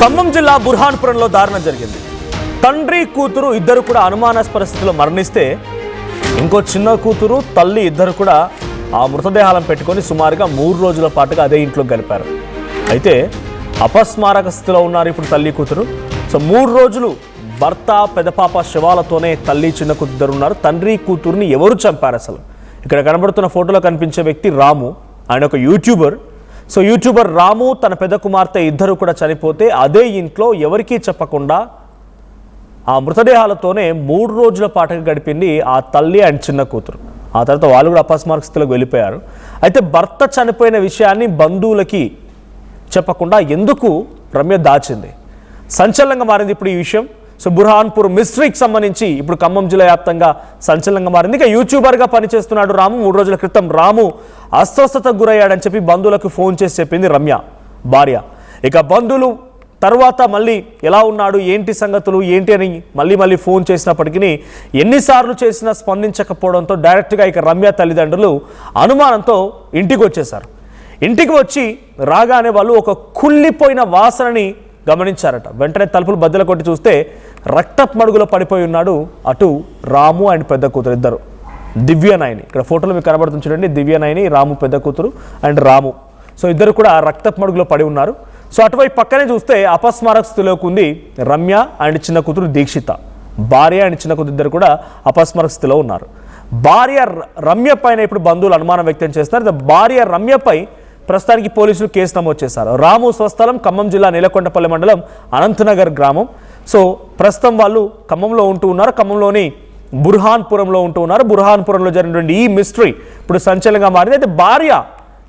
ఖమ్మం జిల్లా బుర్హాన్పురంలో దారుణం జరిగింది. తండ్రి కూతురు ఇద్దరు కూడా అనుమానాస్పద స్థితిలో మరణిస్తే ఇంకో చిన్న కూతురు తల్లి ఇద్దరు కూడా ఆ మృతదేహాలను పెట్టుకొని సుమారుగా 3 రోజుల పాటుగా అదే ఇంట్లో గడిపారు. అయితే అపస్మారక స్థితిలో ఉన్నారు ఇప్పుడు తల్లి కూతురు. సో 3 రోజులు భర్త పెదపాప శవాలతోనే తల్లి చిన్న కూతురు ఉన్నారు. తండ్రి కూతురుని ఎవరు చంపారు అసలు? ఇక్కడ కనబడుతున్న ఫోటోలో కనిపించే వ్యక్తి రాము, ఆయన ఒక యూట్యూబర్. సో యూట్యూబర్ రాము తన పెద్ద కుమార్తె ఇద్దరు కూడా చనిపోతే అదే ఇంట్లో ఎవరికీ చెప్పకుండా ఆ మృతదేహాలతోనే 3 రోజుల పాటుగా గడిపింది ఆ తల్లి అండ్ చిన్న కూతురు. ఆ తర్వాత వాళ్ళు కూడా అపస్మారక స్థితిలోకి వెళ్ళిపోయారు. అయితే భర్త చనిపోయిన విషయాన్ని బంధువులకి చెప్పకుండా ఎందుకు రమ్య దాచింది? సంచలనంగా మారింది ఇప్పుడు ఈ విషయం. సో బుర్హాన్పూర్ మిస్టరీకి సంబంధించి ఇప్పుడు ఖమ్మం జిల్లా వ్యాప్తంగా సంచలనంగా మారింది. ఇక యూట్యూబర్గా పనిచేస్తున్నాడు రాము. 3 రోజుల క్రితం రాము అస్వస్థతకు గురయ్యాడని చెప్పి బంధువులకు ఫోన్ చేసి చెప్పింది రమ్య భార్య. ఇక బంధువులు తర్వాత మళ్ళీ ఎలా ఉన్నాడు, ఏంటి సంగతులు ఏంటి అని మళ్ళీ ఫోన్ చేసినప్పటికీ ఎన్నిసార్లు చేసినా స్పందించకపోవడంతో డైరెక్ట్గా ఇక రమ్య తల్లిదండ్రులు అనుమానంతో ఇంటికి వచ్చేశారు. ఇంటికి వచ్చి రాగానే వాళ్ళు ఒక కుళ్ళిపోయిన వాసనని గమనించారట. వెంటనే తలుపులు బద్దలు కొట్టి చూస్తే రక్తపు మడుగులో పడిపోయి ఉన్నాడు అటు రాము అండ్ పెద్ద కూతురు ఇద్దరు. దివ్యనాయని ఇక్కడ ఫోటోలో మీకు కనబడుతుంది చూడండి. దివ్యనాయని, రాము పెద్ద కూతురు అండ్ రాము. సో ఇద్దరు కూడా రక్తపు మడుగులో పడి ఉన్నారు. సో అటువైపు పక్కనే చూస్తే అపస్మారక స్థితిలోకి ఉంది రమ్య అండ్ చిన్న కూతురు దీక్షిత. భార్య అండ్ చిన్న కూతురు ఇద్దరు కూడా అపస్మారక స్థితిలో ఉన్నారు. భార్య రమ్య పైన ఇప్పుడు బంధువులు అనుమానం వ్యక్తం చేస్తారు. భార్య రమ్యపై ప్రస్తుతానికి పోలీసులు కేసు నమోదు చేశారు. రాము స్వస్థలం ఖమ్మం జిల్లా నీలకొండపల్లి మండలం అనంతనగర్ గ్రామం. సో ప్రస్తుతం వాళ్ళు ఖమ్మంలో ఉంటూ ఉన్నారు. ఖమ్మంలోని బుర్హాన్పురంలో ఉంటూ ఉన్నారు. బుర్హాన్పురంలో జరిగినటువంటి ఈ మిస్టరీ ఇప్పుడు సంచలనంగా మారింది. అయితే భార్య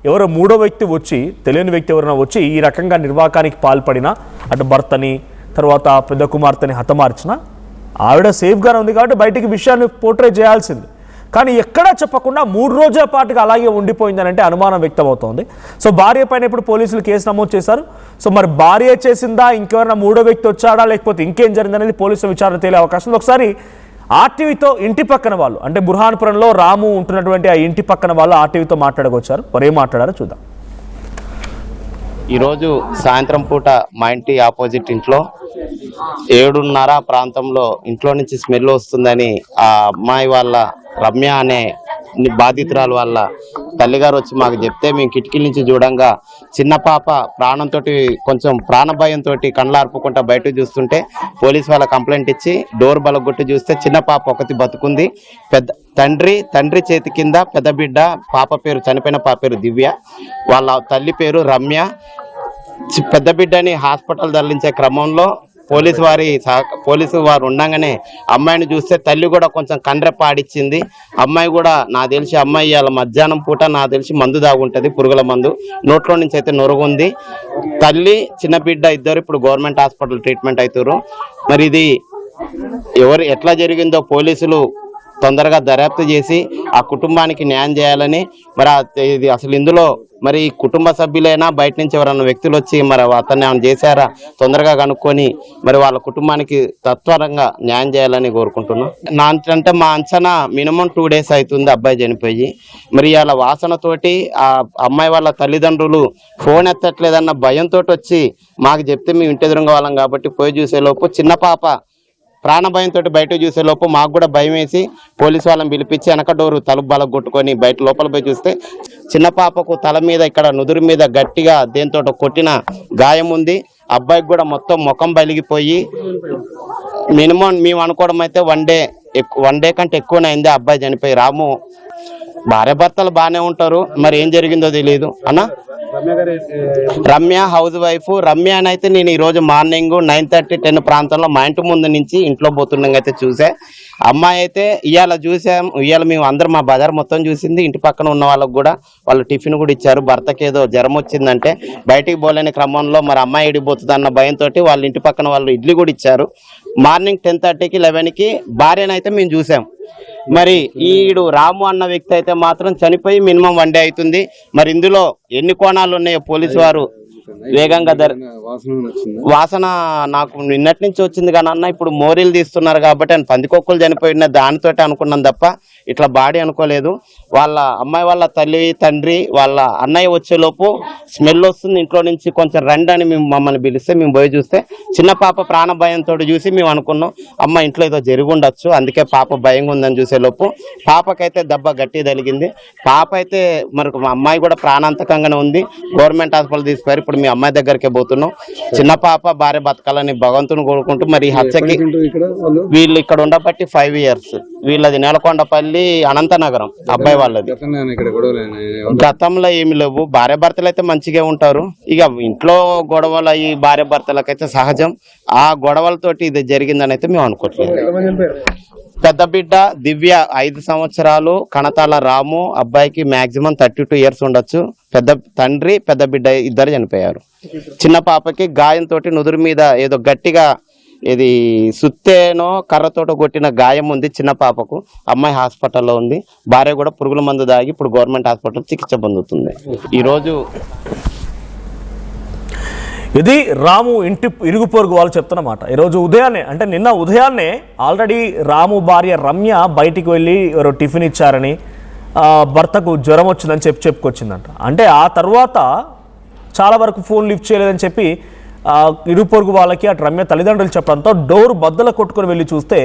ఎవరో మూడో వ్యక్తి వచ్చి, తెలియని వ్యక్తి ఎవరైనా వచ్చి ఈ రకంగా నిర్వాకానికి పాల్పడినా, అటు భర్తని తర్వాత పెద్ద కుమార్తెని హతమార్చిన ఆవిడ సేఫ్గానే ఉంది కాబట్టి బయటికి విషయాన్ని పోర్ట్రే చేయాల్సింది. కానీ ఎక్కడా చెప్పకుండా 3 రోజుల పాటుగా అలాగే ఉండిపోయిందని అంటే అనుమానం వ్యక్తం అవుతోంది. సో భార్య పైన ఇప్పుడు పోలీసులు కేసు నమోదు చేశారు. సో మరి భార్య చేసిందా, ఇంకెవరైనా మూడో వ్యక్తి వచ్చాడా, లేకపోతే ఇంకేం జరిగిందనేది పోలీసుల విచారణ తేలే అవకాశం ఉంది. ఒకసారి ఆర్టీవీతో ఇంటి పక్కన వాళ్ళు, అంటే బుర్హాన్పురంలో రాము ఉంటున్నటువంటి ఆ ఇంటి పక్కన వాళ్ళు ఆర్టీవీతో మాట్లాడకొచ్చారు. మరి ఏం మాట్లాడారో చూద్దాం. ఈరోజు సాయంత్రం పూట మా ఇంటి ఆపోజిట్ ఇంట్లో 7:30 ప్రాంతంలో ఇంట్లో నుంచి స్మెల్ వస్తుందని ఆ అమ్మాయి వాళ్ళ రమ్య అనే బాధితురాలు వాళ్ళ తల్లిగారు వచ్చి మాకు చెప్తే మేము కిటికీల నుంచి చూడంగా చిన్న పాప ప్రాణంతో కొంచెం ప్రాణభయంతో కండ్లార్పుకుంటా బయటకు చూస్తుంటే పోలీస్ వాళ్ళ కంప్లైంట్ ఇచ్చి డోర్ బలగొట్టి చూస్తే చిన్న పాప ఒకటి బతుకుంది. తండ్రి చేతి కింద పెద్ద బిడ్డ, పాప పేరు చనిపోయిన పాప పేరు దివ్య, వాళ్ళ తల్లి పేరు రమ్య. పెద్ద బిడ్డని హాస్పిటల్ తరలించే క్రమంలో పోలీసు వారు ఉండగానే అమ్మాయిని చూస్తే తల్లి కూడా కొంచెం కండ్రెప్ప ఆడిచ్చింది. అమ్మాయి కూడా నాకు తెలిసి అమ్మాయి ఇవాళ మధ్యాహ్నం పూట నాకు తెలిసి మందు దాగుంటుంది, పురుగుల మందు. నోట్లో నుంచి అయితే నొరుగుంది. తల్లి చిన్న బిడ్డ ఇద్దరు ఇప్పుడు గవర్నమెంట్ హాస్పిటల్ ట్రీట్మెంట్ అవుతారు. మరి ఇది ఎట్లా జరిగిందో పోలీసులు తొందరగా దర్యాప్తు చేసి ఆ కుటుంబానికి న్యాయం చేయాలని, మరి ఇది అసలు ఇందులో మరి కుటుంబ సభ్యులైనా బయట నుంచి ఎవరైనా వ్యక్తులు వచ్చి మరి అతన్ని ఏమైనా చేశారా తొందరగా కనుక్కొని మరి వాళ్ళ కుటుంబానికి తత్వరంగా న్యాయం చేయాలని కోరుకుంటున్నాం. అంటే మా అంచనా మినిమం 2 days అవుతుంది అబ్బాయి చనిపోయి. మరి ఇవాళ వాసనతోటి ఆ అమ్మాయి వాళ్ళ తల్లిదండ్రులు ఫోన్ ఎత్తట్లేదన్న భయంతో వచ్చి మాకు చెప్తే మేము ఇంటి ఎదురుగా వాళ్ళం కాబట్టి పోయి చూసేలోపు చిన్న పాప ప్రాణభయంతో బయట చూసేలోపు మాకు కూడా భయం వేసి పోలీసు వాళ్ళని పిలిపించి వెనక డోరు తలుపు బలగొట్టుకొని బయట లోపల పోయి చూస్తే చిన్న పాపకు తల మీద ఇక్కడ నుదురు మీద గట్టిగా దేంతో కొట్టిన గాయం ఉంది. అబ్బాయికి కూడా మొత్తం ముఖం బలిగిపోయి మినిమం మేము అనుకోవడం అయితే 1 day కంటే ఎక్కువనే అయింది అబ్బాయి చనిపోయి. రాము భార్య భర్తలు బాగానే ఉంటారు, మరి ఏం జరిగిందో తెలియదు అన్న. Ramya house wife. రమ్య అని అయితే నేను ఈరోజు మార్నింగ్ 9:30, 10 ప్రాంతంలో మా ఇంటి ముందు నుంచి ఇంట్లో పోతుండగా అయితే చూసా. అమ్మాయి అయితే ఇవాళ చూసాం. ఇవాళ మేము అందరం మా బజార్ మొత్తం చూసింది. ఇంటి పక్కన ఉన్న వాళ్ళకు కూడా వాళ్ళు టిఫిన్ కూడా ఇచ్చారు. భర్తకి ఏదో జ్వరం వచ్చిందంటే బయటికి పోలేని క్రమంలో మరి అమ్మాయి ఇడిపోతుంది అన్న భయంతో వాళ్ళ ఇంటి పక్కన వాళ్ళు ఇడ్లీ కూడా ఇచ్చారు. మార్నింగ్ 10:30కి 11కి భార్యనైతే మేము చూసాం. మరి ఈడు రాము అన్న వ్యక్తి అయితే మాత్రం చనిపోయి మినిమం 1 day అవుతుంది. మరి ఇందులో ఎన్ని కోణాలు ఉన్నాయో పోలీసు వారు వేగంగా వాసన నాకు నిన్నటి నుంచి వచ్చింది కానీ అన్న ఇప్పుడు మోరీలు తీస్తున్నారు కాబట్టి ఆయన పందికొక్కులు చనిపోయిన దానితోటి అనుకున్నాను తప్ప ఇట్లా బాడీ అనుకోలేదు. వాళ్ళ అమ్మాయి వాళ్ళ తల్లి తండ్రి వాళ్ళ అన్నయ్య వచ్చేలోపు స్మెల్ వస్తుంది ఇంట్లో నుంచి, కొంచెం రండి అని మేము మమ్మల్ని పిలిస్తే మేము పోయి చూస్తే చిన్న పాప ప్రాణ భయంతో చూసి మేము అనుకున్నాం అమ్మ ఇంట్లో ఏదో జరిగి ఉండొచ్చు, అందుకే పాప భయంగా ఉందని చూసేలోపు పాపకైతే దెబ్బ గట్టి తగిలింది. పాప అయితే మరి అమ్మాయి కూడా ప్రాణాంతకంగానే ఉంది. గవర్నమెంట్ హాస్పిటల్ తీసుకుపోయారు. ఇప్పుడు మీ అమ్మాయి దగ్గరికే పోతున్నాం. చిన్న పాప భార్య బతకాలని భగవంతుని కోరుకుంటూ మరి హత్యకి వీళ్ళు ఇక్కడ ఉండబట్టి 5 years. వీళ్ళది నేలకొండపల్లి అనంతనగరం అబ్బాయి వాళ్ళది. గతంలో ఏమి లేవు. భార్య భర్తలు అయితే మంచిగా ఉంటారు. ఇక ఇంట్లో గొడవలు అయ్యి భార్య భర్తలకైతే సహజం. ఆ గొడవలతోటి ఇది జరిగిందని అయితే మేము అనుకోవట్లేదు. పెద్ద బిడ్డ దివ్య 5 సంవత్సరాలు, కణతాల రాము అబ్బాయికి మాక్సిమం 32 years ఉండొచ్చు. పెద్ద తండ్రి పెద్ద బిడ్డ ఇద్దరు చనిపోయారు. చిన్న పాపకి గాయంతో నుదురు మీద ఏదో గట్టిగా ఇది సుత్తేనో కర్రతోటో కొట్టిన గాయం ఉంది చిన్న పాపకు. అమ్మాయి హాస్పిటల్లో ఉంది. భార్య కూడా పురుగుల మందు దాగి ఇప్పుడు గవర్నమెంట్ హాస్పిటల్ చికిత్స పొందుతుంది. ఈరోజు ఇది రాము ఇంటి ఇరుగు పొరుగు వాళ్ళు చెప్తున్నమాట. ఈరోజు ఉదయాన్నే అంటే నిన్న ఉదయాన్నే ఆల్రెడీ రాము భార్య రమ్య బయటికి వెళ్ళి ఎవరో టిఫిన్ ఇచ్చారని భర్తకు జ్వరం వచ్చిందని చెప్పుకొచ్చిందంట. అంటే ఆ తర్వాత చాలా వరకు ఫోన్ లిఫ్ట్ చేయలేదని చెప్పి ఇరుగు పొరుగు వాళ్ళకి అటు రమ్య తల్లిదండ్రులు చెప్పడంతో డోర్ బద్దలు కొట్టుకొని వెళ్ళి చూస్తే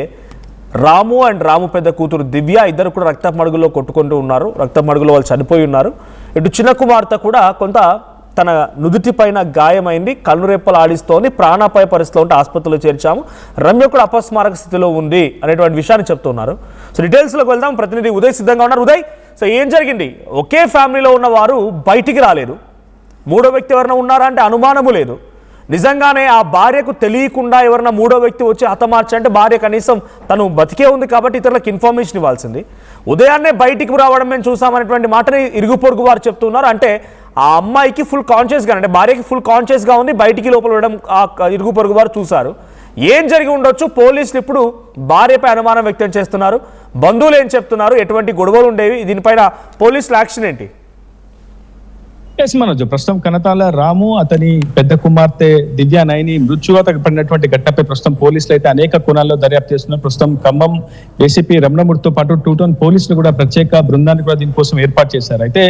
రాము అండ్ రాము పెద్ద కూతురు దివ్య ఇద్దరు కూడా రక్త మడుగులో కొట్టుకుంటూ ఉన్నారు. రక్త మడుగులో వాళ్ళు చనిపోయి ఉన్నారు. ఇటు చిన్న కుమార్తె కూడా కొంత తన నుదుటి పైన గాయమైంది, కన్నురెప్పలు ఆడిస్తోంది, ప్రాణాపాయ పరిస్థితిలో ఉంటే ఆసుపత్రిలో చేర్చాము. రమ్య కూడా అపస్మారక స్థితిలో ఉంది అనేటువంటి విషయాన్ని చెప్తున్నారు. సో డీటెయిల్స్లోకి వెళ్దాం. ప్రతినిధి ఉదయ్ సిద్ధంగా ఉన్నారు. ఉదయ్, సో ఏం జరిగింది? ఒకే ఫ్యామిలీలో ఉన్న వారు బయటికి రాలేదు, మూడో వ్యక్తి ఎవరైనా ఉన్నారా అంటే అనుమానము లేదు. నిజంగానే ఆ భార్యకు తెలియకుండా ఎవరైనా మూడో వ్యక్తి వచ్చి హతమార్చంటే భార్య కనీసం తను బతికే ఉంది కాబట్టి ఇతరులకు ఇన్ఫర్మేషన్ ఇవ్వాల్సింది. ఉదయాన్నే బయటికి రావడం మేము చూసామనేటువంటి మాటని ఇరుగు పొరుగు వారు చెప్తున్నారు. అంటే ఆ అమ్మాయికి ఫుల్ కాన్షియస్గా, అంటే భార్యకి ఫుల్ కాన్షియస్గా ఉంది, బయటికి లోపల వెళ్ళడం ఆ ఇరుగు పొరుగు వారు చూశారు. ఏం జరిగి ఉండొచ్చు? పోలీసులు ఇప్పుడు భార్యపై అనుమానం వ్యక్తం చేస్తున్నారు. బంధువులు ఏం చెప్తున్నారు? ఎటువంటి గొడవలు ఉండేవి? దీనిపైన పోలీసుల యాక్షన్ ఏంటి? ఎస్ మనోజ్, ప్రస్తుతం కనతాల రాము అతని పెద్ద కుమార్తె దివ్యానాయిని మృత్యువాత పడినటువంటి ఘటనపై ప్రస్తుతం పోలీసులు అయితే అనేక కోణాల్లో దర్యాప్తు చేస్తున్నారు. ప్రస్తుతం ఖమ్మం ఏసీపీ రమణమూర్తితో పాటు 2 టౌన్ పోలీసులు కూడా ప్రత్యేక బృందాన్ని కూడా దీనికోసం ఏర్పాటు చేశారు. అయితే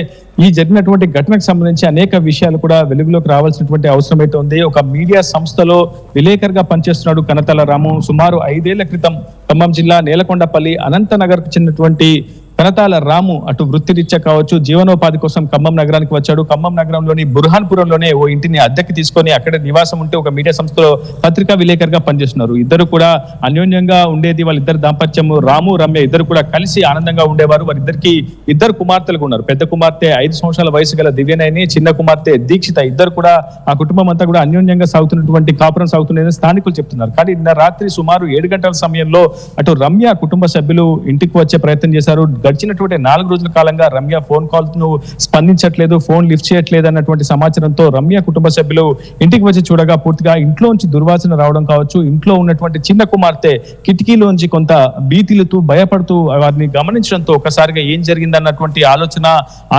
ఈ జరిగినటువంటి ఘటనకు సంబంధించి అనేక విషయాలు కూడా వెలుగులోకి రావాల్సినటువంటి అవసరం అయితే ఉంది. ఒక మీడియా సంస్థలో విలేకరుగా పనిచేస్తున్నాడు కనతాల రాము. సుమారు 5 ఏళ్ల క్రితం ఖమ్మం జిల్లా నేలకొండపల్లి అనంతనగర్కు చెందినటువంటి కనతాల రాము అటు వృత్తిరీత్యా కావచ్చు, జీవనోపాధి కోసం ఖమ్మం నగరానికి వచ్చాడు. ఖమ్మం నగరంలోని బుర్హాన్పురంలోనే ఓ ఇంటిని అద్దెకి తీసుకొని అక్కడ నివాసం ఉంటే ఒక మీడియా సంస్థలో పత్రికా విలేకరుగా పనిచేస్తున్నారు. ఇద్దరు కూడా అన్యోన్యంగా ఉండేది. వాళ్ళిద్దరు దాంపత్యము రాము రమ్య ఇద్దరు కూడా కలిసి ఆనందంగా ఉండేవారు. వారిద్దరికి 2 కుమార్తెలు ఉన్నారు. పెద్ద కుమార్తె 5 సంవత్సరాల వయసు గల దివ్యనయని, చిన్న కుమార్తె దీక్షిత. ఇద్దరు కూడా ఆ కుటుంబం అంతా కూడా అన్యోన్యంగా సాగుతున్నటువంటి కాపురం సాగుతుందని స్థానికులు చెప్తున్నారు. కానీ నిన్న రాత్రి సుమారు 7 గంటల సమయంలో అటు రమ్య కుటుంబ సభ్యులు ఇంటికి వచ్చే ప్రయత్నం చేశారు. గడిచినటువంటి 4 రోజుల కాలంగా రమ్య ఫోన్ కాల్స్ ను స్పందించట్లేదు, ఫోన్ లిఫ్ట్ చేయట్లేదు అన్నటువంటి సమాచారంతో రమ్య కుటుంబ సభ్యులు ఇంటికి వచ్చి చూడగా పూర్తిగా ఇంట్లోంచి దుర్వాసన రావడం కావచ్చు, ఇంట్లో ఉన్నటువంటి చిన్న కుమార్తె కిటికీలోంచి కొంత భీతిలుతూ భయపడుతూ వారిని గమనించడంతో ఒకసారిగా ఏం జరిగిందన్నటువంటి ఆలోచన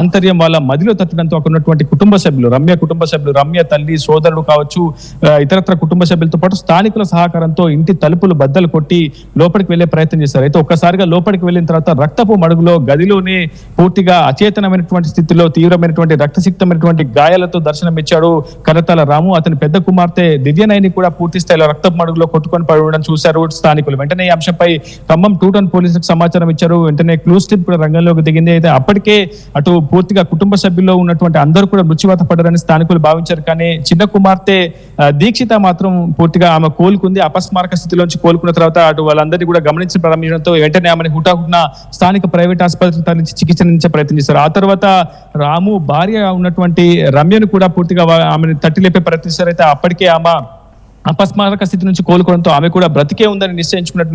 ఆంతర్యం వాళ్ళ మదిలో తట్టడంతో అక్కడ ఉన్నటువంటి కుటుంబ సభ్యులు రమ్య తల్లి సోదరుడు కావచ్చు, ఇతరత్ర కుటుంబ సభ్యులతో పాటు స్థానికుల సహకారంతో ఇంటి తలుపులు బద్దలు కొట్టి లోపలికి వెళ్లే ప్రయత్నం చేశారు. అయితే ఒక్కసారిగా లోపలికి వెళ్ళిన తర్వాత రక్తపు మడుగులో గదిలోనే పూర్తిగా అచేతనమైనటువంటి స్థితిలో తీవ్రమైనటువంటి రక్తసిక్తమైనటువంటి గాయాలతో దర్శనమిచ్చాడు కనతాల రాము. అతని పెద్ద కుమార్తె దివ్యనయని కూడా పూర్తి స్థాయిలో రక్తపు మడుగులో కొట్టుకొని పడడం చూశారు స్థానికులు. వెంటనే ఈ అంశంపై ఖమ్మం 2 టౌన్ పోలీసులకు సమాచారం ఇచ్చారు. వెంటనే క్లూస్ టీమ్ కూడా రంగంలోకి దిగింది. అయితే అప్పటికే అటు పూర్తిగా కుటుంబ సభ్యుల్లో ఉన్నటువంటి అందరూ కూడా మృత్యువాత పడ్డారని స్థానికులు భావించారు. కానీ చిన్న కుమార్తె దీక్షిత మాత్రం పూర్తిగా ఆమె కోలుకుంది. అపస్మారక స్థితిలోంచి కోలుకున్న తర్వాత అటు వాళ్ళందరినీ కూడా గమనించి ప్రారంభించడంతో వెంటనే ఆమెను హుటాహుటిన స్థానిక ప్రైవేట్ ఆసుపత్రికి తరలించి చికిత్స అందించే ప్రయత్నం చేశారు. ఆ తర్వాత రాము భార్య ఉన్నటువంటి రమ్యను కూడా పూర్తిగా ఆమెను తట్టిలేపే ప్రయత్నిస్తారు. అయితే అప్పటికే ఆమె అపస్మారక స్థితి నుంచి కోలుకోవడంతో ఆమె కూడా బ్రతికే ఉందని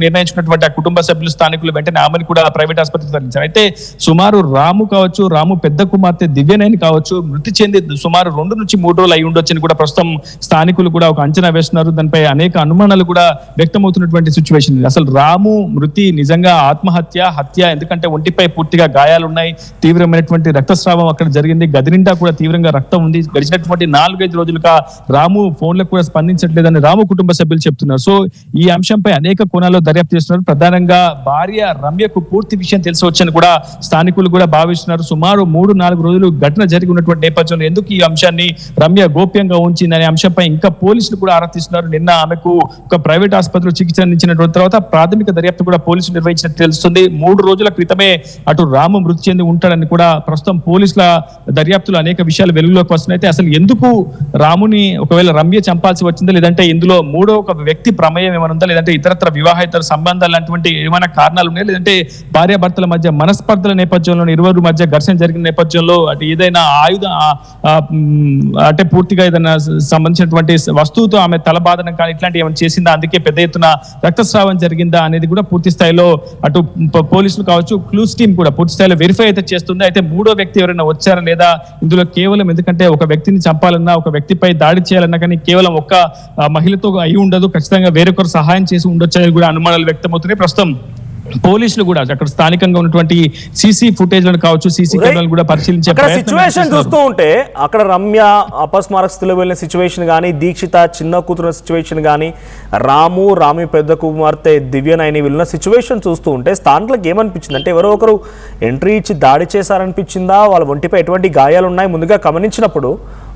నిర్ణయించుకున్నటువంటి ఆ కుటుంబ సభ్యులు స్థానికులు వెంటనే ఆమెను కూడా ప్రైవేట్ ఆసుపత్రికి తరలించారు. అయితే సుమారు రాము కావచ్చు, రాము పెద్ద కుమార్తె దివ్యనయని కావచ్చు మృతి చెంది సుమారు 2 నుంచి 3 రోజులు అయి ఉండొచ్చని కూడా ప్రస్తుతం స్థానికులు కూడా ఒక అంచనా వేస్తున్నారు. దానిపై అనేక అనుమానాలు కూడా వ్యక్తమవుతున్నటువంటి సిచ్యువేషన్. అసలు రాము మృతి నిజంగా హత్య, ఎందుకంటే ఒంటిపై పూర్తిగా గాయాలు ఉన్నాయి, తీవ్రమైనటువంటి రక్తస్రావం అక్కడ జరిగింది, గది నిండా కూడా తీవ్రంగా రక్తం ఉంది. గడిచినటువంటి 4-5 రోజులుగా రాము ఫోన్లకు కూడా స్పందించట్లేదని రాము కుటుంబ సభ్యులు చెప్తున్నారు. సో ఈ అంశంపై అనేక కోణాల్లో దర్యాప్తు చేస్తున్నారు. ప్రధానంగా భార్య రమ్యకు పూర్తి విషయం తెలిసి వచ్చని కూడా స్థానికులు కూడా భావిస్తున్నారు. సుమారు 3-4 రోజులు ఘటన జరిగి ఉన్నటువంటి నేపథ్యంలో ఎందుకు ఈ అంశాన్ని రమ్య గోప్యంగా ఉంచిందనే అంశంపై ఇంకా పోలీసులు కూడా ఆరా తీస్తున్నారు. నిన్న ఆమెకు ఒక ప్రైవేట్ ఆసుపత్రిలో చికిత్స అందించినటువంటి తర్వాత ప్రాథమిక దర్యాప్తు కూడా పోలీసులు నిర్వహించినట్టు తెలుస్తుంది. 3 రోజుల క్రితమే అటు రాము మృతి చెంది ఉంటాడని కూడా ప్రస్తుతం పోలీసుల దర్యాప్తులో అనేక విషయాలు వెలుగులోకి వస్తున్నాయి. అయితే అసలు ఎందుకు రాముని ఒకవేళ రమ్య చంపాల్సి వచ్చిందా, లేదంటే ఇందులో మూడో ఒక వ్యక్తి ప్రమేయం ఏమైనా ఉందా, లేదంటే ఇతరత్ర వివాహేతర సంబంధాలు లాంటి ఏమైనా కారణాలు ఉన్నాయి, లేదంటే భార్యాభర్తల మధ్య మనస్పర్ధల నేపథ్యంలో ఇరువురి మధ్య ఘర్షణ జరిగిన నేపథ్యంలో అటు ఏదైనా అంటే పూర్తిగా ఏదైనా సంబంధించినటువంటి వస్తువుతో ఆమె తలబాధనం కానీ ఇట్లాంటి ఏమైనా చేసిందా, అందుకే పెద్ద ఎత్తున రక్తస్రావం జరిగిందా అనేది కూడా పూర్తి స్థాయిలో అటు పోలీసులు కావచ్చు, క్లూస్ టీం కూడా పూర్తి స్థాయిలో వెరిఫై అయితే చేస్తుంది. అయితే మూడో వ్యక్తి ఎవరైనా వచ్చారా లేదా, ఇందులో కేవలం ఎందుకంటే ఒక వ్యక్తిని చంపాలన్నా, ఒక వ్యక్తిపై దాడి చేయాలన్నా కానీ కేవలం ఒక్క మహిళతో అయి ఉండదు, ఖచ్చితంగా వేరొకరు సహాయం చేసి ఉండొచ్చని కూడా అనుమానాలు వ్యక్తమవుతున్నాయి. ప్రస్తుతం పోలీసులు కూడా అక్కడ స్థానికంగా ఉన్నటువంటి సీసీ ఫుటేజ్ కావచ్చు, సీసీ కెమెరాలు కూడా పరిశీలించే సిచ్యువేషన్ చూస్తూ ఉంటే అక్కడ రమ్య అపస్మారక స్థితిలో వెళ్ళిన సిచ్యువేషన్ కానీ, దీక్షిత చిన్న కూతురు సిచ్యువేషన్ కానీ, రాము పెద్ద కుమార్తె దివ్యనయని వెళ్ళిన సిచ్యువేషన్ చూస్తూ ఉంటే స్థానికులకు ఏమనిపించింది అంటే ఎవరో ఒకరు ఎంట్రీ ఇచ్చి దాడి చేశారనిపించిందా, వాళ్ళ ఒంటిపై ఎటువంటి గాయాలు ఉన్నాయి ముందుగా గమనించినప్పుడు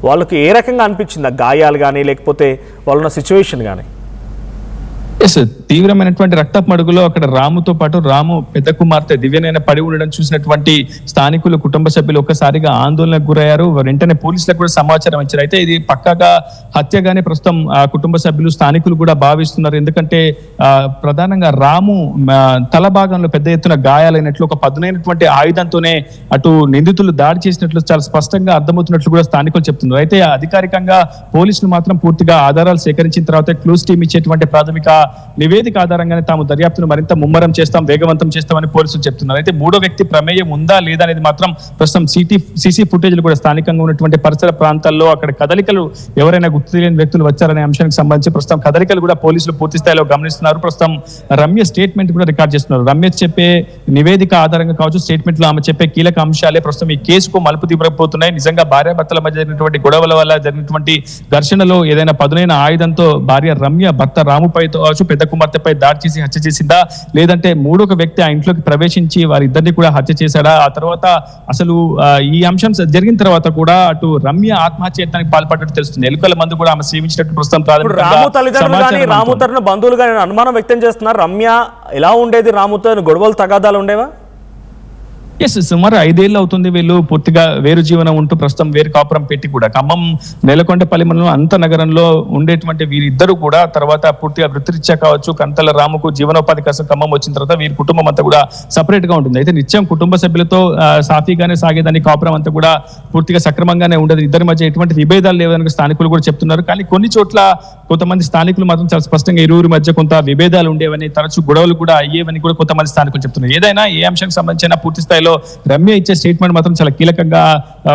వాళ్ళకి ఏ రకంగా అనిపించిందా, గాయాలు కానీ లేకపోతే వాళ్ళున్న సిచ్యువేషన్ కానీ? తీవ్రమైనటువంటి రక్తపు మడుగులో అక్కడ రాముతో పాటు రాము పెద్ద కుమార్తె దివ్యనైన పడి ఉండడం చూసినటువంటి స్థానికులు, కుటుంబ సభ్యులు ఒక్కసారిగా ఆందోళనకు గురయ్యారు. వెంటనే పోలీసులకు కూడా సమాచారం ఇచ్చారు. అయితే ఇది పక్కాగా హత్యగానే ప్రస్తుతం కుటుంబ సభ్యులు, స్థానికులు కూడా భావిస్తున్నారు. ఎందుకంటే ప్రధానంగా రాము తల భాగంలో పెద్ద ఎత్తున గాయాలైనట్లు, ఒక పదునైనటువంటి ఆయుధంతోనే అటు నిందితులు దాడి చేసినట్లు చాలా స్పష్టంగా అర్థమవుతున్నట్లు కూడా స్థానికులు చెప్తున్నారు. అయితే అధికారికంగా పోలీసులు మాత్రం పూర్తిగా ఆధారాలు సేకరించిన తర్వాత క్లూస్ టీం ఇచ్చేటువంటి ప్రాథమిక నివేదిక ఆధారంగానే తాము దర్యాప్తును మరింత ముమ్మరం చేస్తాం, వేగవంతం చేస్తామని పోలీసులు చెప్తున్నారు. అయితే మూడో వ్యక్తి ప్రమేయం ఉందా లేదా అనేది మాత్రం ప్రస్తుతం సీసీ ఫుటేజ్లు కూడా స్థానికంగా ఉన్నటువంటి పరిసర ప్రాంతాల్లో అక్కడ కదలికలు ఎవరైనా గుర్తు తెలియని వ్యక్తులు వచ్చారనే అంశానికి సంబంధించి ప్రస్తుతం కదలికలు కూడా పోలీసులు పూర్తి స్థాయిలో గమనిస్తున్నారు. ప్రస్తుతం రమ్య స్టేట్మెంట్ కూడా రికార్డ్ చేస్తున్నారు. రమ్య చెప్పే నివేదిక ఆధారంగా కావచ్చు, స్టేట్మెంట్ లో ఆమె చెప్పే కీలక అంశాలే ప్రస్తుతం ఈ కేసుకు మలుపు తిప్పబోతున్నాయి. నిజంగా భార్యాభర్తల మధ్య జరిగినటువంటి గొడవల వల్ల జరిగినటువంటి ఘర్షణలో ఏదైనా పదునైన ఆయుధంతో భార్య రమ్య భర్త రాముపై పెద్ద కుమార్తెపై దాడి చేసి హత్య చేసిందా, లేదంటే మూడొక వ్యక్తి ఆ ఇంట్లోకి ప్రవేశించి వారిద్దరిని కూడా హత్య చేశాడా, ఆ తర్వాత అసలు ఈ అంశం జరిగిన తర్వాత కూడా అటు రమ్య ఆత్మహత్యకి పాల్పడ్డట్టు తెలుస్తుంది. ఎలుకల మందు కూడా ఆమె సేవించినట్టు ప్రస్తుతం రాము తల్లిదండ్రులు కానీ రాము తరఫున బంధువులు కానీ అనుమానం వ్యక్తం చేస్తున్నారు. రమ్య ఎలా ఉండేది, రాముతో గొడవలు తగాదాలు ఉండేవా? సుమారు 5 ఏళ్ళు అవుతుంది వీళ్ళు పూర్తిగా వేరు జీవనం ఉంటూ ప్రస్తుతం వేరు కాపురం పెట్టి కూడా ఖమ్మం నేలకొండపల్లి మండలం అంత నగరంలో ఉండేటువంటి వీరిద్దరు కూడా తర్వాత పూర్తిగా వృత్తిరీత్యా కావచ్చు, కంతల రాముకు జీవనోపాధి కోసం ఖమ్మం వచ్చిన తర్వాత వీరి కుటుంబం అంతా కూడా సపరేట్ గా ఉంటుంది. అయితే నిత్యం కుటుంబ సభ్యులతో సాఫీగానే సాగేదాన్ని, కాపురం అంతా కూడా పూర్తిగా సక్రమంగానే ఉండదు. ఇద్దరి మధ్య ఎటువంటి విభేదాలు లేవని స్థానికులు కూడా చెప్తున్నారు. కానీ కొన్ని చోట్ల కొంతమంది స్థానికులు మాత్రం చాలా స్పష్టంగా ఇరువురి మధ్య కొంత విభేదాలు ఉండేవని, తరచూ గొడవలు కూడా అయ్యేవని కూడా కొంతమంది స్థానికులు చెప్తున్నారు. ఏదైనా ఏ అంశానికి సంబంధించిన పూర్తి స్థాయిలో రమ్య ఇచ్చే స్టేట్మెంట్ మాత్రం చాలా కీలకంగా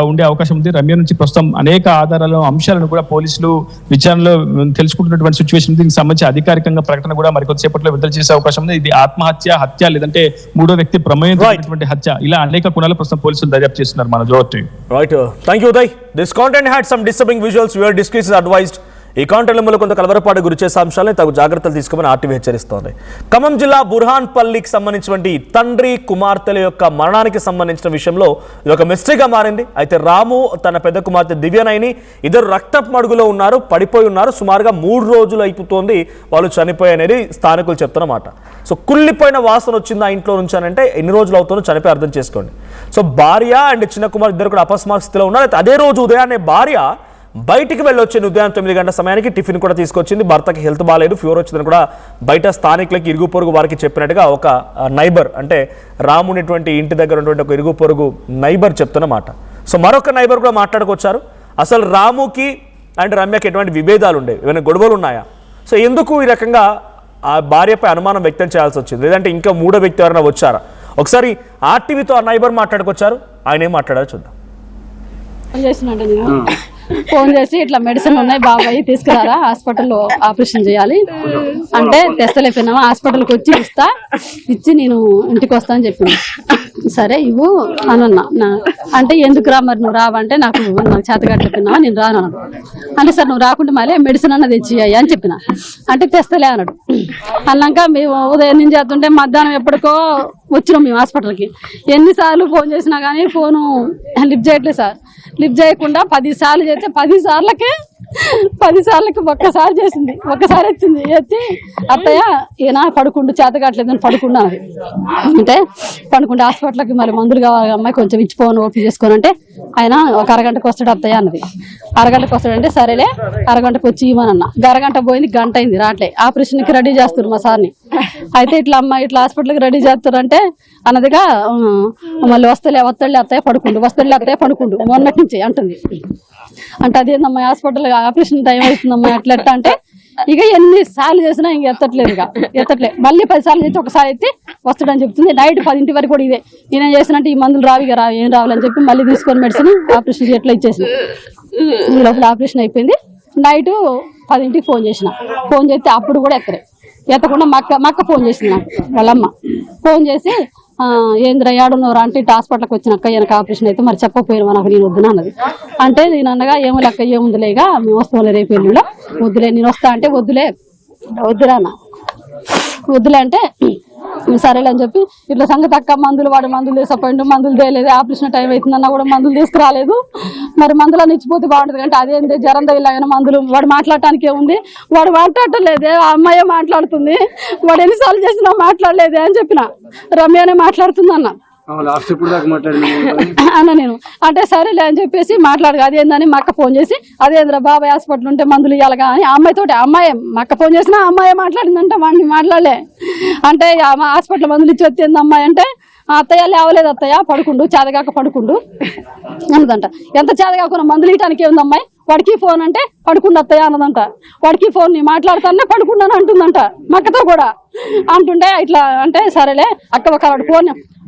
ఉండే అవకాశం ఉంది. రమ్య నుంచి ప్రస్తుతం అనేక ఆధారాలు, అంశాలను కూడా పోలీసులు విచారణలో తెలుసుకుంటున్నటువంటి సిచ్యువేషన్. దీనికి సంబంధించి అధికారికంగా ప్రకటన కూడా మరికొద్దిసేపట్లో విడుదల చేసే అవకాశం ఉంది. ఇది ఆత్మహత్య, హత్య, లేదంటే మూడో వ్యక్తి ప్రమేయంతో హత్య, ఇలా అనేక కోణాలు ప్రస్తుతం పోలీసులు దర్యాప్తు చేస్తున్నారు. మన jot right. Thank you Uday. This content had some disturbing visuals. Your discuss is advised. ఈ కాంటెంట్లో కొంత కలవరపాటు గురిచేసే అంశాలను తగు జాగ్రత్తలు తీసుకోమని ఆర్టీవీ హెచ్చరిస్తోంది. ఖమ్మం జిల్లా బుర్హాన్పల్లికి సంబంధించినటువంటి తండ్రి కుమార్తెల యొక్క మరణానికి సంబంధించిన విషయంలో ఇది ఒక మిస్టరీగా మారింది. అయితే రాము తన పెద్ద కుమార్తె దివ్యనైని ఇద్దరు రక్తపు మడుగులో ఉన్నారు, పడిపోయి ఉన్నారు. సుమారుగా 3 రోజులు అయిపోతుంది వాళ్ళు చనిపోయి అనేది స్థానికులు చెప్తున్నమాట. సో కుళ్ళిపోయిన వాసన వచ్చింది ఆ ఇంట్లో నుంచి అని అంటే ఎన్ని రోజులు అవుతుందో చనిపోయి అర్థం చేసుకోండి. సో భార్య అండ్ చిన్న కుమార్ ఇద్దరు కూడా అపస్మారక స్థితిలో ఉన్నారు. అయితే అదే రోజు ఉదయాన్నే భార్య బయటికి వెళ్ళొచ్చింది. ఉదయం 9 గంటల సమయానికి టిఫిన్ కూడా తీసుకొచ్చింది. భర్తకి హెల్త్ బాగాలేదు, ఫీవర్ వచ్చిందని కూడా బయట స్థానికులకి ఇరుగు పొరుగు వారికి చెప్పినట్టుగా ఒక నైబర్, అంటే రామునిటువంటి ఇంటి దగ్గర ఉన్నటువంటి ఒక ఇరుగు పొరుగు నైబర్ చెప్తున్నమాట. సో మరొక నైబర్ కూడా మాట్లాడుకొచ్చారు. అసలు రాముకి అండ్ రమ్యకి ఎటువంటి విభేదాలు ఉండేవి, ఏమైనా గొడవలు ఉన్నాయా, సో ఎందుకు ఈ రకంగా ఆ భార్యపై అనుమానం వ్యక్తం చేయాల్సి వచ్చింది? లేదంటే ఇంకా మూడో వ్యక్తి ఎవరైనా వచ్చారా? ఒకసారి ఆర్టీవీతో ఆ నైబర్ మాట్లాడుకొచ్చారు, ఆయన ఏం మాట్లాడారో చూద్దాం. చేసినట్టు నేను ఫోన్ చేసి ఇట్లా మెడిసిన్ ఉన్నాయి బాబాయ్ తీసుకురారా, హాస్పిటల్లో ఆపరేషన్ చేయాలి అంటే తెస్తలేకపోయినావా, హాస్పిటల్కి వచ్చి ఇచ్చి నేను ఇంటికి వస్తా అని చెప్పింది. సరే ఇవ్వు అనన్నా. అంటే ఎందుకురా మరి నువ్వు రావంటే నాకు చేతగట్టలేకపోయినావా, నేను రాను అన్నాడు. అంటే సార్ నువ్వు రాకుండా మళ్ళీ మెడిసిన్ అన్న తెచ్చియ్యి అని చెప్పిన. అంటే తెస్తలే అన్నాడు. అన్నాక మేము ఉదయం నుంచి చేస్తుంటే మధ్యాహ్నం ఎప్పటికో వచ్చినాం మేము హాస్పిటల్కి. ఎన్నిసార్లు ఫోన్ చేసినా కానీ ఫోను లిఫ్ట్ చేయట్లేదు సార్. లిఫ్ట్ చేయకుండా 10 సార్లు చేస్తే 10 సార్లకి ఒక్కసారి చేసింది, ఒక్కసారి ఎత్తి అత్తయ్య ఈయన పడుకుండు చేత కావట్లేదని పడుకున్నా అది. అంటే పడుకుంటే హాస్పిటల్కి మరి మందులు కావాలి అమ్మాయి కొంచెం ఇచ్చిపోను ఓపీ చేసుకొని అంటే ఆయన ఒక అరగంటకు వస్తాడు అత్తయ్య అన్నది. అరగంటకు వస్తాడంటే సరేలే అరగంటకు వచ్చి ఇవ్వనన్నా. అరగంట పోయింది, గంట అయింది రావట్లే. ఆపరేషన్కి రెడీ చేస్తారు మా సార్ని. అయితే ఇట్లా అమ్మాయి ఇట్లా హాస్పిటల్కి రెడీ చేస్తారంటే అన్నదిగా మళ్ళీ వస్తలే అత్తయ్య పడుకుండు, వస్తలే అత్తయ్య పడుకుండు మొన్నటి నుంచి అంటుంది. అంటే అదేందమ్మా హాస్పిటల్ ఆపరేషన్ టైం అవుతుందమ్మా ఎట్లా అంటే ఇక ఎన్నిసార్లు చేసినా ఇంక ఎత్తట్లే. మళ్ళీ 10 సార్లు చేసి ఒకసారి ఎత్తి వస్తాడని చెప్తుంది. నైట్ 10 వరకు కూడా ఇదే. నేనేం చేసినట్టు ఈ మందులు ఏం రావాలని చెప్పి మళ్ళీ తీసుకొని మెడిసిన్ ఆపరేషన్ ఎట్లా ఇచ్చేసిన. ఈ లోపల ఆపరేషన్ అయిపోయింది. నైట్ 10కి ఫోన్ చేసిన. ఫోన్ చేస్తే అప్పుడు కూడా ఎత్తకుండా మక్క ఫోన్ చేసింది నాకు వాళ్ళమ్మ. ఫోన్ చేసి ఏంద్రా ఏడున్నవరా అంటే ఇటు హాస్పిటల్కి వచ్చినాక ఈయనకు ఆపరేషన్ అయితే మరి చెప్పకపోయినా నాకు నేను వద్దునా అన్నది. అంటే నేను అనగా ఏమో లెక్క ఏముందిలేగా మేము వస్తాంలే రేపు ఎల్లుండా వద్దులే నేను వస్తా అంటే వద్దురా అన్న. వద్దులే అంటే సరేలే అని చెప్పి ఇట్లా సంగతి అక్క వాడు మందులు తీసుకుపోయిండు, మందులు తేలేదు, ఆపరేషన్ టైం అవుతుందన్నా కూడా మందులు తీసుకురాలేదు, మరి మందులను ఇచ్చిపోతే బాగుంటుంది అంటే అదేంటి జ్వరం తగిలిన మందులు వాడు మాట్లాడటానికి ఏముంది, వాడు మాట్లాడలేదే ఆ అమ్మాయే మాట్లాడుతుంది, వాడు ఎన్నిసార్లు చేసినా మాట్లాడలేదే అని చెప్పిన. రమ్యనే మాట్లాడుతుంది అన్న నేను. అంటే సరేలే అని చెప్పేసి మాట్లాడగా అదేందని మా అక్క ఫోన్ చేసి అదేంద్రా బాబాయ్ హాస్పిటల్ ఉంటే మందులు ఇవ్వాలిగా అని అమ్మాయి మా అక్క ఫోన్ చేసినా అమ్మాయి మాట్లాడిందంటే వాడిని మాట్లాడలే. అంటే హాస్పిటల్ మందులు ఇచ్చి వచ్చింది అమ్మాయి అంటే అత్తయ్య లేవలేదు అత్తయ్య పడుకుండు చేతగాక పడుకుండు అన్నదంట. ఎంత చేతగాకున్న మందులు ఇవ్వటానికి ఏముంది అమ్మాయి, వాడికి ఫోన్ అంటే పడుకుండు అత్తయ్య అన్నదంట. వాడికి ఫోన్ నీ మాట్లాడుతానే పడుకుండాను అంటుందంట మా అక్కతో కూడా. అంటుంటే ఇట్లా అంటే సరేలే అక్క ఒక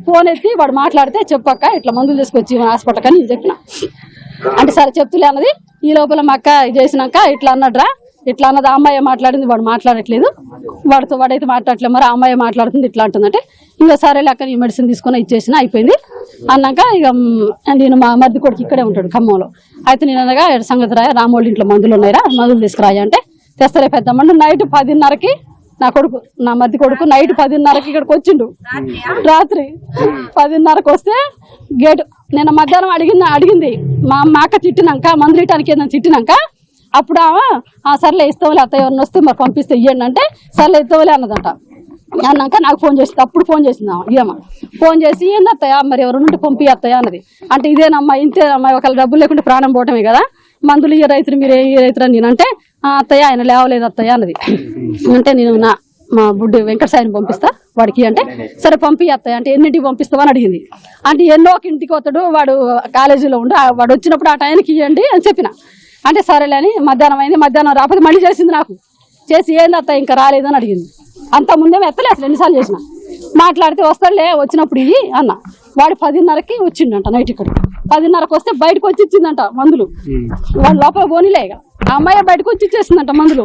ఫోన్ ఎత్తి వాడు మాట్లాడితే చెప్పక్క ఇట్లా మందులు తీసుకొచ్చి హాస్పిటల్కి అని నేను చెప్పిన. అంటే సరే చెప్తులే అన్నది. ఈ లోపల మా అక్క చేసినాక ఇట్లా అన్నట్రా ఇట్లా అన్నది. ఆ అమ్మాయి మాట్లాడింది, వాడు మాట్లాడట్లేదు, వాడైతే మాట్లాడట్లేదు, మరి ఆ అమ్మాయి మాట్లాడుతుంది ఇట్లా అంటుందంటే ఇంకా సరేలే అక్క నీ మెడిసిన్ తీసుకొని ఇచ్చేసిన అయిపోయింది అన్నాక ఇక నేను మా మరిది కొడుకు ఇక్కడే ఉంటాడు ఖమ్మంలో. అయితే నేను అనగా సంగతి రాయ రామోళ్ళ ఇంట్లో మందులు ఉన్నాయిరా మందులు తీసుకురాయి అంటే తెస్తలే పెద్దమ్మంటే నైట్ 10:30కి నా మరిది కొడుకు నైట్ 10:30కి ఇక్కడికి వచ్చిండు. రాత్రి 10:30కి వస్తే గేటు నేను మధ్యాహ్నం అడిగింది మా అక్క తిట్టినాక మందులు ఇవ్వడానికి ఏదైనా తిట్టినాక అప్పుడు సర్లే ఇస్తావులే అత్తయ్య ఎవరిని వస్తే మరి పంపిస్తే ఇవ్వండి అంటే సర్లే ఇస్తావులే అన్నదంట. అన్నాక నాకు ఫోన్ చేసింది. అప్పుడు ఫోన్ చేసింది ఇదేమ్మా. ఫోన్ చేసి ఏంది అత్తయ్య మరి ఎవరు నుండి పంపి అత్తయ్య అన్నది. అంటే ఇదేనమ్మా ఇంతేనమ్మా ఒకవేళ డబ్బులు లేకుంటే ప్రాణం పోవటమే కదా, మందులు ఈ రైతులు మీరు ఏ రైతులు నేనంటే అత్తయ్య ఆయన లేవలేదు అత్తయ్య అన్నది. అంటే నేను మా బుడ్డి వెంకటసాయిని పంపిస్తా వాడికి అంటే సరే పంపి అత్తయ్య అంటే ఎన్నింటికి పంపిస్తావా అని అడిగింది. అంటే ఎన్నో ఒక ఇంటికి వస్తాడు వాడు కాలేజీలో ఉండి వాడు వచ్చినప్పుడు ఆ టైంకి ఇవ్వండి అని చెప్పిన. అంటే సరేలే అని మధ్యాహ్నం అయింది. మధ్యాహ్నం రాకపోతే మళ్ళీ చేసింది నాకు. చేసి ఏంది అత్తయ్య ఇంకా రాలేదని అడిగింది. అంత ముందేమో ఎత్తలే అసలు ఎన్నిసార్లు చేసిన. మాట్లాడితే వస్తాడులే వచ్చినప్పుడు ఇవి అన్న. వాడు 10:30కి వచ్చిండంట నైట్ ఇక్కడికి. 10:30కి వస్తే బయటకు వచ్చి ఇచ్చిందంట మందులు. వాడు లోపల పోనీలే ఇక ఆ అమ్మాయి బయటకు వచ్చి ఇచ్చేసిందంట మందులు.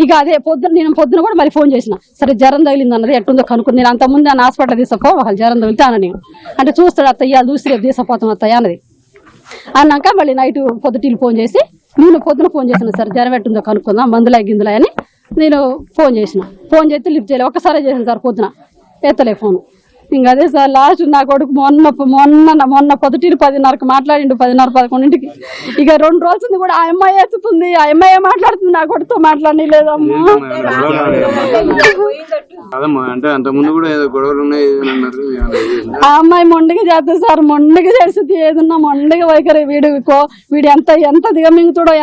ఇక అదే నేను పొద్దున కూడా మరి ఫోన్ చేసిన. సరే జ్వరం తగిలింది అన్నది ఎట్టుందో కనుక్కుని నేను అంత ముందు ఆ హాస్పిటల్ తీసుకపో వాళ్ళు జ్వరం తగిలితే అన్న నేను. అంటే చూస్తాడు అత్తయ్య చూసి రేపు తీసుకుపోతాం అత్తయ్య అన్నది. అన్నాక మళ్ళీ నైట్ పొద్దుటీలు ఫోన్ చేసి నేను పొద్దున ఫోన్ చేసిన సార్ జ్వరం ఎట్టుందో కనుక్కుందాం మందులా గిందులా అని నేను ఫోన్ చేసిన. ఫోన్ చేస్తే లిఫ్ట్ చేయలేదు. ఒక్కసారే చేసాను సార్ పొద్దున ఎత్తలే ఫోన్. ఇంకా అదే సార్ లాస్ట్ నా కొడుకు మొన్న పొద్దుటీలు 10:30కి మాట్లాడిండు 10:30-11ంటికి. ఇక 2 రోజులు కూడా ఆ అమ్మాయి ఎత్తుతుంది, ఆ అమ్మాయి మాట్లాడుతుంది, నా కొడుకుతో మాట్లాడి లేదమ్మా. ఆ అమ్మాయి మొండిగా చేస్తుంది సార్, మొండిగా చేస్తుంది. ఏదన్నా మొండిగా వైఖరి. వీడు ఎంత దిగమింగుతాడో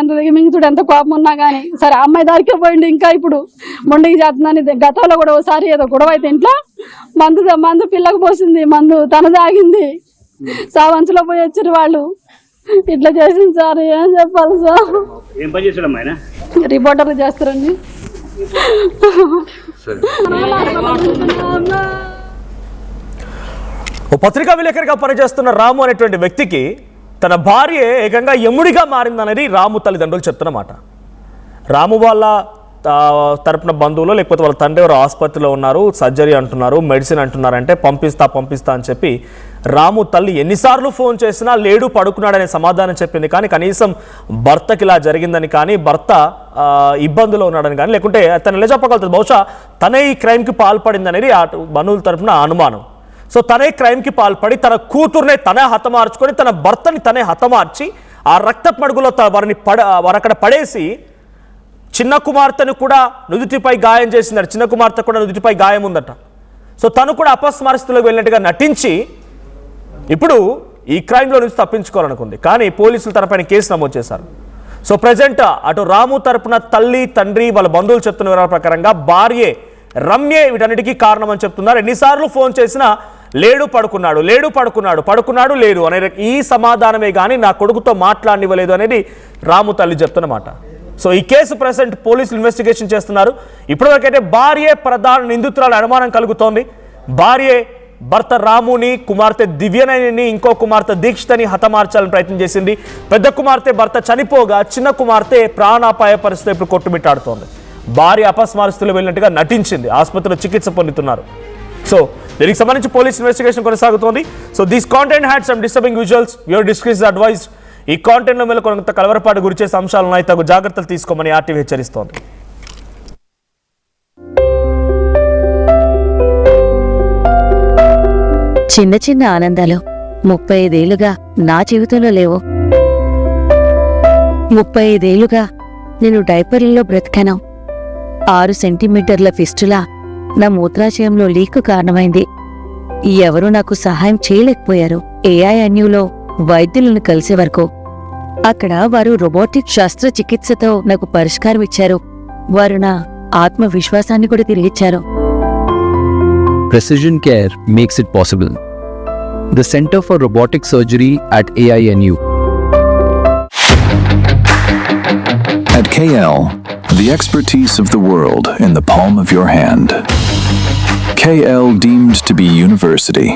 ఎంత కోపం ఉన్నా కానీ సరే ఆ అమ్మాయి దారికే పోయిండు. ఇంకా ఇప్పుడు మొండిగా చేస్తుందని గతంలో కూడా ఒకసారి ఏదో గొడవ అయితే ఇంట్లో మందు పిల్లకు పోసింది, మందు తన తాగింది, సావంచులో పోయి వచ్చారు వాళ్ళు. ఇట్లా చేసింది సార్. ఏం చెప్పాలి సార్? రిపోర్టర్ చేస్తారండి. ఓ పత్రికా విలేకరిగా పనిచేస్తున్న రాము అనేటువంటి వ్యక్తికి తన భార్య ఏకంగా యముడిగా మారిందనేది రాము తల్లిదండ్రులు చెప్తున్నమాట. రాము వాళ్ళ తరపున బంధువులు లేకపోతే వాళ్ళ తండ్రి ఎవరు ఆసుపత్రిలో ఉన్నారు, సర్జరీ అంటున్నారు, మెడిసిన్ అంటున్నారంటే పంపిస్తా అని చెప్పి రాము తల్లి ఎన్నిసార్లు ఫోన్ చేసినా లేడు, పడుకున్నాడనే సమాధానం చెప్పింది. కానీ కనీసం భర్తకి ఇలా జరిగిందని కానీ, భర్త ఇబ్బందులో ఉన్నాడని కానీ, లేకుంటే తను ఎలా చెప్పగలుగుతుంది? బహుశా తనే ఈ క్రైమ్కి పాల్పడింది అనేది బంధువుల తరపున అనుమానం. సో తనే క్రైమ్కి పాల్పడి తన కూతుర్నే తనే హతమార్చుకొని తన భర్తని తనే హతమార్చి ఆ రక్త మడుగులో వారు అక్కడ పడేసి చిన్న కుమార్తెను కూడా నుదుటిపై గాయం చేసిందట. చిన్న కుమార్తె కూడా నుదుటిపై గాయం ఉందట. సో తను కూడా అపస్మరస్థితిలోకి వెళ్ళినట్టుగా నటించి ఇప్పుడు ఈ క్రైమ్లో నుంచి తప్పించుకోవాలనుకుంది. కానీ పోలీసులు తనపైన కేసు నమోదు చేశారు. సో ప్రజెంట్ అటు రాము తరపున తల్లి, తండ్రి, వాళ్ళ బంధువులు చెప్తున్న వివరాల ప్రకారంగా భార్యే రమ్యే వీటన్నిటికీ కారణం అని చెప్తున్నారు. ఎన్నిసార్లు ఫోన్ చేసినా లేడు, పడుకున్నాడు లేడు అనే ఈ సమాధానమే కానీ నా కొడుకుతో మాట్లాడనివ్వలేదు అనేది రాము తల్లి చెప్తున్నమాట. సో ఈ కేసు ప్రెసెంట్ పోలీసులు ఇన్వెస్టిగేషన్ చేస్తున్నారు. ఇప్పటివరకైతే భార్యే ప్రధాన నిందితురాలు అనుమానం కలుగుతోంది. భార్యే భర్త రాముని, కుమార్తె దివ్యనయని, ఇంకో కుమార్తె దీక్షితని హతమార్చాలని ప్రయత్నం చేసింది. పెద్ద కుమార్తె భర్త చనిపోగా చిన్న కుమార్తె ప్రాణాపాయ పరిస్థితి ఇప్పుడు కొట్టుమిట్టాడుతోంది. భార్య అపస్మరస్థితిలో వెళ్ళినట్టుగా నటించింది. ఆసుపత్రిలో చికిత్స పొందుతున్నారు. సో దీనికి సంబంధించి పోలీస్ ఇన్వెస్టిగేషన్ కొనసాగుతోంది. So this content had some disturbing visuals. Your discretion advised. ఈ కాంటెంట్లో మీద కొంత కలవరపాటు గురి చేసే అంశాలు ఉన్నాయి, తగు జాగ్రత్తలు తీసుకోమని ఆర్టీవీ హెచ్చరిస్తోంది. చిన్న చిన్న ఆనందాలు 35 ఏళ్లుగా నా జీవితంలో లేవు. 35 ఏళ్లుగా నేను డైపర్లలో బ్రతికాను. 6 సెంటీమీటర్ల ఫిస్టులా నా మూత్రాశయంలో లీక్ కారణమైంది. ఎవరూ నాకు సహాయం చేయలేకపోయారు. ఏఐఎన్యూలో వైద్యులను కలిసే వరకు అక్కడ వారు రోబోటిక్ శస్త్రచికిత్సతో నాకు పరిష్కారం ఇచ్చారు. వారు నా ఆత్మవిశ్వాసాన్ని కూడా తిరిగిచ్చారు. Precision care makes it possible. The Center for Robotic Surgery at AINU. At KL, the expertise of the world in the palm of your hand. KL deemed to be university.